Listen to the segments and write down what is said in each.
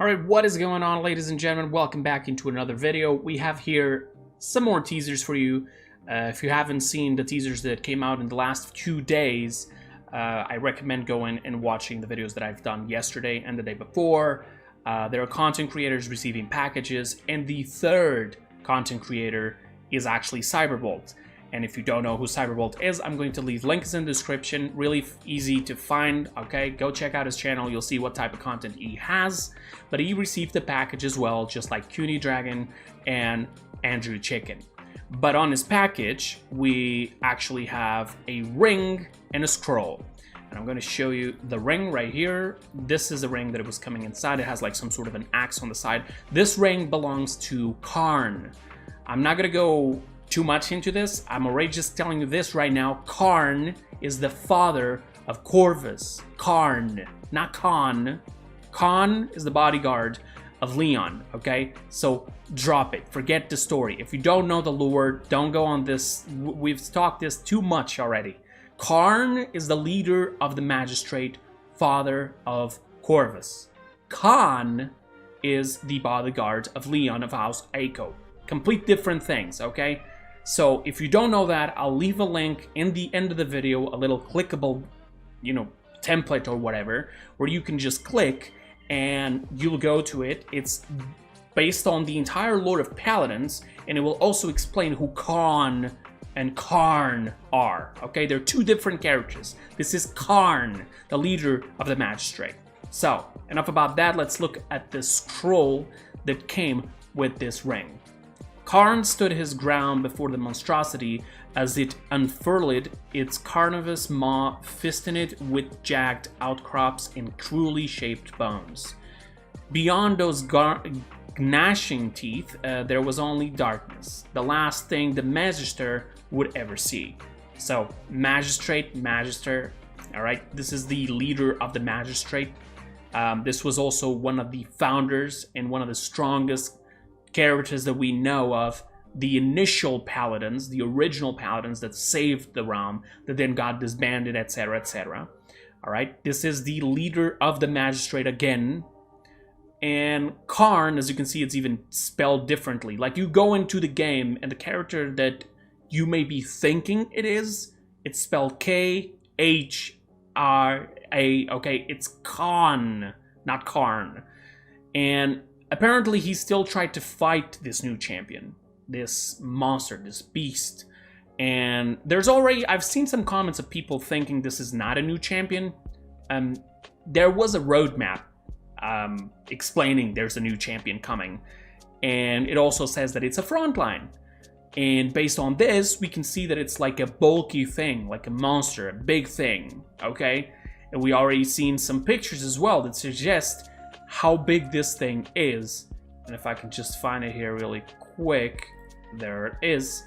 Alright, what is going on, ladies and gentlemen? Welcome back into another video. We have here some more teasers for you. If you haven't seen the teasers that came out in the last few days, I recommend going and watching the videos that I've done yesterday and the day before. There are content creators receiving packages, and the third content creator is actually Cyberbolt. And if you don't know who Cyberbolt is, I'm going to leave links in the description. Really easy to find, okay? Go check out his channel. You'll see what type of content he has. But he received the package as well, just like Cuny Dragon and Andrew Chicken. But on his package, we actually have a ring and a scroll. And I'm going to show you the ring right here. This is a ring that it was coming inside. It has like some sort of an axe on the side. This ring belongs to Karne. I'm not going to go too much into this. I'm already just telling you this right now. Karne is the father of Corvus. Karne, not Khan. Khan is the bodyguard of Leon, okay? So drop it. Forget the story. If you don't know the lore, don't go on this. We've talked this too much already. Karne is the leader of the magistrate, father of Corvus. Khan is the bodyguard of Leon of House Aiko. Complete different things, okay? So if you don't know that, I'll leave a link in the end of the video, a little clickable, template or whatever, where you can just click and you'll go to it. It's based on the entire lore of Paladins, and it will also explain who Khan and Karne are, okay? They're two different characters. This is Karne, the leader of the magistrate. So, enough about that. Let's look at the scroll that came with this ring. Karne stood his ground before the monstrosity as it unfurled its carnivorous maw, fisting it with jagged outcrops and cruelly shaped bones. Beyond those gnashing teeth, there was only darkness, the last thing the Magister would ever see. So, Magister, alright, this is the leader of the Magistrate. This was also one of the founders and one of the strongest characters that we know of, the initial paladins, the original paladins that saved the realm, that then got disbanded, etc, etc. Alright, this is the leader of the magistrate again. And Karne, as you can see, it's even spelled differently. Like, you go into the game and the character that you may be thinking it is, it's spelled K-H-R-A, okay? It's Khan, not Karne. And apparently, he still tried to fight this new champion, this monster, this beast. And there's already, I've seen some comments of people thinking this is not a new champion. There was a roadmap explaining there's a new champion coming. And it also says that it's a frontline. And based on this, we can see that it's like a bulky thing, like a monster, a big thing, okay? And we already seen some pictures as well that suggest how big this thing is. And if I can just find it here really quick, there it is.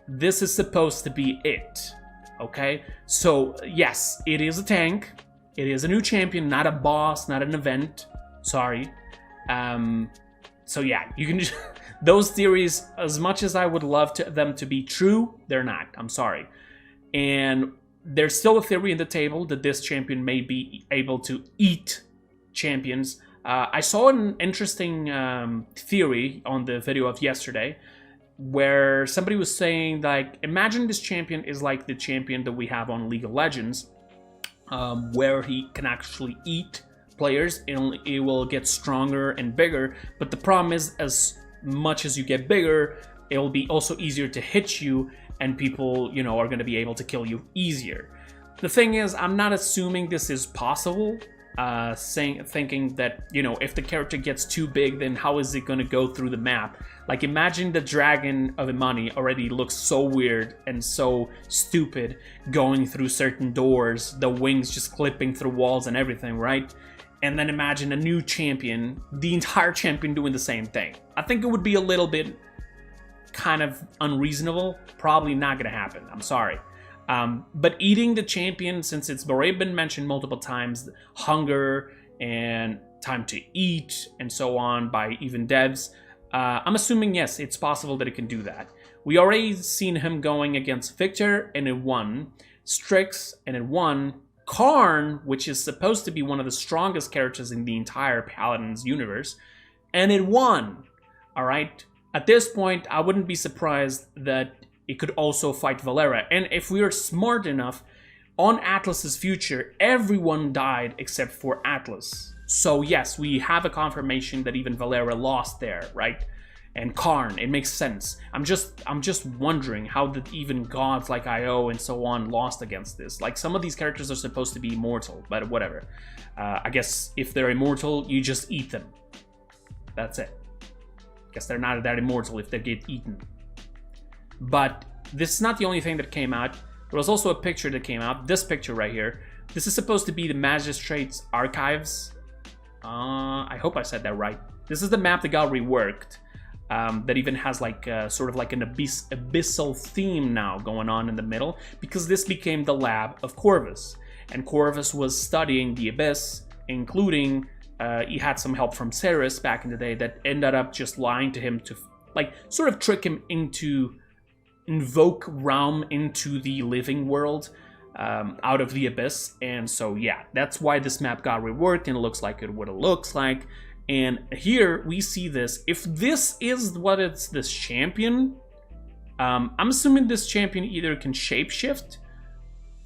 This is supposed to be it, okay? So yes, it is a tank. It is a new champion, not a boss, not an event. Sorry. So yeah, you can just those theories, as much as I would love them to be true, they're not. I'm sorry. And there's still a theory in the table that this champion may be able to eat champions. I saw an interesting theory on the video of yesterday where somebody was saying, like, imagine this champion is like the champion that we have on League of Legends, where he can actually eat players and it will get stronger and bigger. But the problem is, as much as you get bigger, it will be also easier to hit you, and people, are going to be able to kill you easier. The thing is, I'm not assuming this is possible. Thinking that, if the character gets too big, then how is it going to go through the map? Like, imagine the dragon of Imani already looks so weird and so stupid going through certain doors, the wings just clipping through walls and everything, right? And then imagine a new champion, the entire champion doing the same thing. I think it would be a little bit kind of unreasonable. Probably not going to happen. I'm sorry. But eating the champion, since it's already been mentioned multiple times, hunger and time to eat and so on by even devs, I'm assuming, yes, it's possible that it can do that. We already seen him going against Victor and it won, Strix and it won, Karne, which is supposed to be one of the strongest characters in the entire Paladins universe, and it won. Alright? At this point, I wouldn't be surprised that it could also fight Valera. And if we are smart enough, on Atlas's future, everyone died except for Atlas. So yes, we have a confirmation that even Valera lost there, right? And Karne, it makes sense. I'm just wondering how did even gods like Io and so on lost against this. Like, some of these characters are supposed to be immortal, but whatever. I guess if they're immortal, you just eat them. That's it. Guess they're not that immortal if they get eaten. But this is not the only thing that came out. There was also a picture that came out. This picture right here. This is supposed to be the Magistrate's Archives. I hope I said that right. This is the map that got reworked. That even has like sort of like an abyssal theme now going on in the middle, because this became the lab of Corvus. And Corvus was studying the Abyss, including he had some help from Ceres back in the day that ended up just lying to him to like sort of trick him into invoke Realm into the living world out of the Abyss. And so yeah, that's why this map got reworked and it looks like what it looks like. And here we see this. If this is what it's this champion, I'm assuming this champion either can shapeshift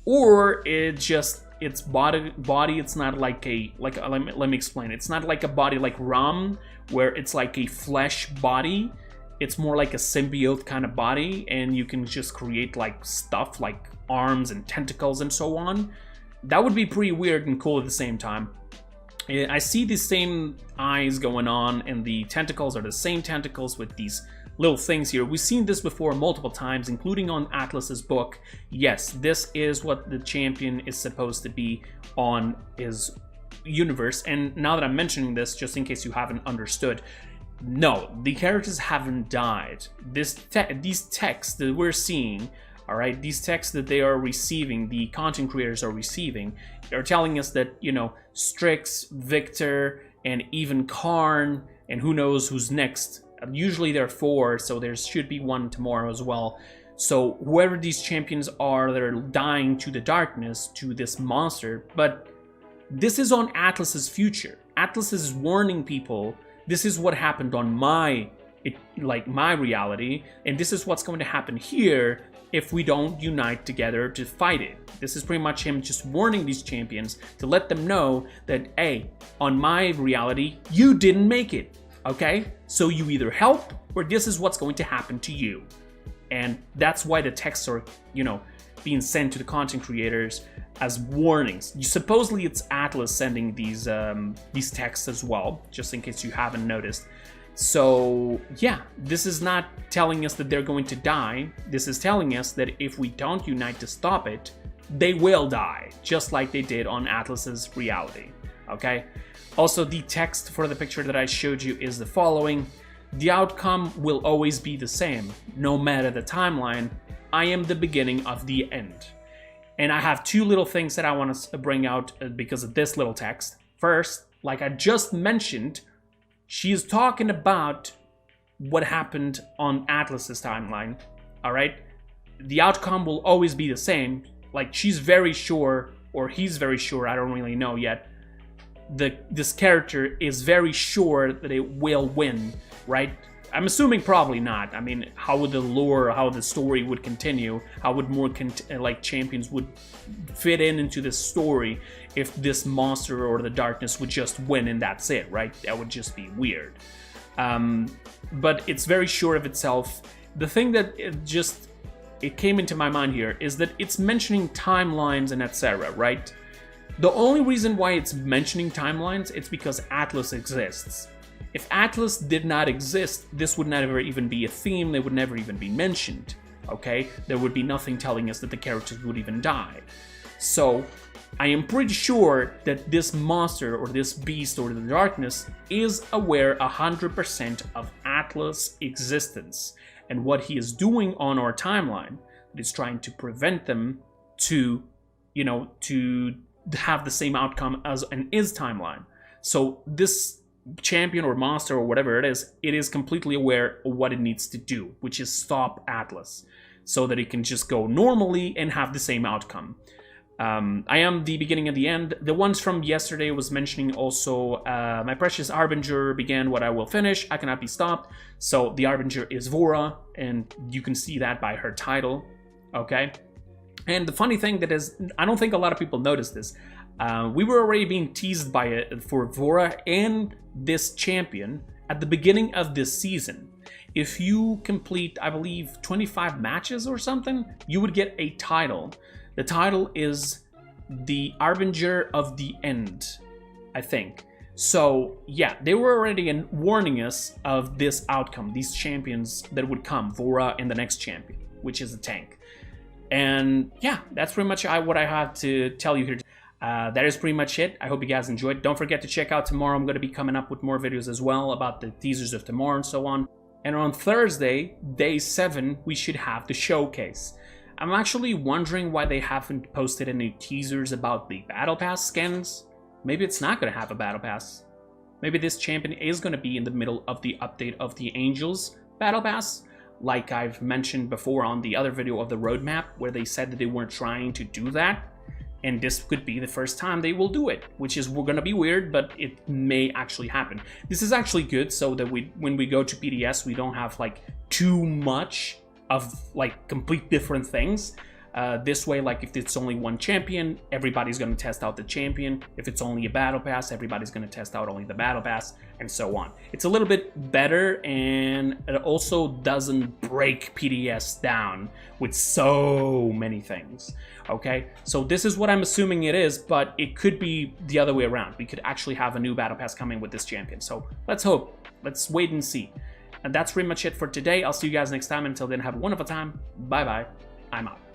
or its body it's not like let me explain. It's not like a body like Ram where it's like a flesh body. It's more like a symbiote kind of body, and you can just create like stuff like arms and tentacles and so on. That would be pretty weird and cool at the same time. I see the same eyes going on, and the tentacles are the same tentacles with these little things here. We've seen this before multiple times, including on Atlas's book. Yes, this is what the champion is supposed to be on his universe. And now that I'm mentioning this, just in case you haven't understood, no, the characters haven't died. These texts that we're seeing, all right, these texts that they are receiving, the content creators are receiving, they're telling us that, you know, Strix, Victor, and even Karne, and who knows who's next. Usually there are 4, so there should be 1 tomorrow as well. So whoever these champions are, they're dying to the darkness, to this monster. But this is on Atlas's future. Atlas is warning people, this is what happened on my reality, and this is what's going to happen here if we don't unite together to fight it. This is pretty much him just warning these champions to let them know that, hey, on my reality, you didn't make it, okay? So you either help or this is what's going to happen to you. And that's why the texts are, you know, being sent to the content creators as warnings. Supposedly it's Atlas sending these texts as well, just in case you haven't noticed. So yeah, this is not telling us that they're going to die. This is telling us that if we don't unite to stop it, they will die, just like they did on Atlas's reality, okay? Also, the text for the picture that I showed you is the following. The outcome will always be the same, no matter the timeline. I am the beginning of the end. And I have 2 little things that I want to bring out because of this little text. First, like I just mentioned, she is talking about what happened on Atlas's timeline, all right? The outcome will always be the same. Like, she's very sure, or he's very sure, I don't really know yet, this character is very sure that it will win, right? I'm assuming probably not. I mean, how would the lore, how the story would continue, how would more champions would fit into this story if this monster or the darkness would just win and that's it, right? That would just be weird. But it's very sure of itself. The thing that it came into my mind here is that it's mentioning timelines and etc., right? The only reason why it's mentioning timelines, it's because Atlas exists. If Atlas did not exist, this would never even be a theme, they would never even be mentioned, okay? There would be nothing telling us that the characters would even die. So, I am pretty sure that this monster, or this beast, or the darkness, is aware 100% of Atlas' existence, and what he is doing on our timeline is trying to prevent them to, you know, to have the same outcome as an is timeline. So, this champion or monster or whatever it is completely aware of what it needs to do, which is stop Atlas, so that it can just go normally and have the same outcome. I am the beginning and the end. The ones from yesterday was mentioning also, my precious Harbinger began what I will finish. I cannot be stopped. So the Harbinger is Vora, and you can see that by her title, okay? And the funny thing that is, I don't think a lot of people noticed this. We were already being teased by it for Vora and this champion at the beginning of this season. If you complete, I believe, 25 matches or something, you would get a title. The title is the Harbinger of the End, I think. So, yeah, they were already warning us of this outcome, these champions that would come, Vora and the next champion, which is a tank. And, yeah, that's pretty much what I have to tell you here. That is pretty much it. I hope you guys enjoyed. Don't forget to check out tomorrow. I'm going to be coming up with more videos as well about the teasers of tomorrow and so on. And on Thursday, day 7, we should have the showcase. I'm actually wondering why they haven't posted any teasers about the Battle Pass skins. Maybe it's not going to have a Battle Pass. Maybe this champion is going to be in the middle of the update of the Angels Battle Pass, like I've mentioned before on the other video of the roadmap, where they said that they weren't trying to do that. And this could be the first time they will do it, which is going to be weird, but it may actually happen. This is actually good, so that when we go to PDS, we don't have like too much of like complete different things. This way, like if it's only one champion, everybody's going to test out the champion. If it's only a battle pass, everybody's going to test out only the battle pass, and so on. It's a little bit better, and it also doesn't break PDS down with so many things. Okay, so this is what I'm assuming it is, but it could be the other way around. We could actually have a new battle pass coming with this champion. So let's hope. Let's wait and see. And that's pretty much it for today. I'll see you guys next time. Until then, have a wonderful time. Bye bye. I'm out.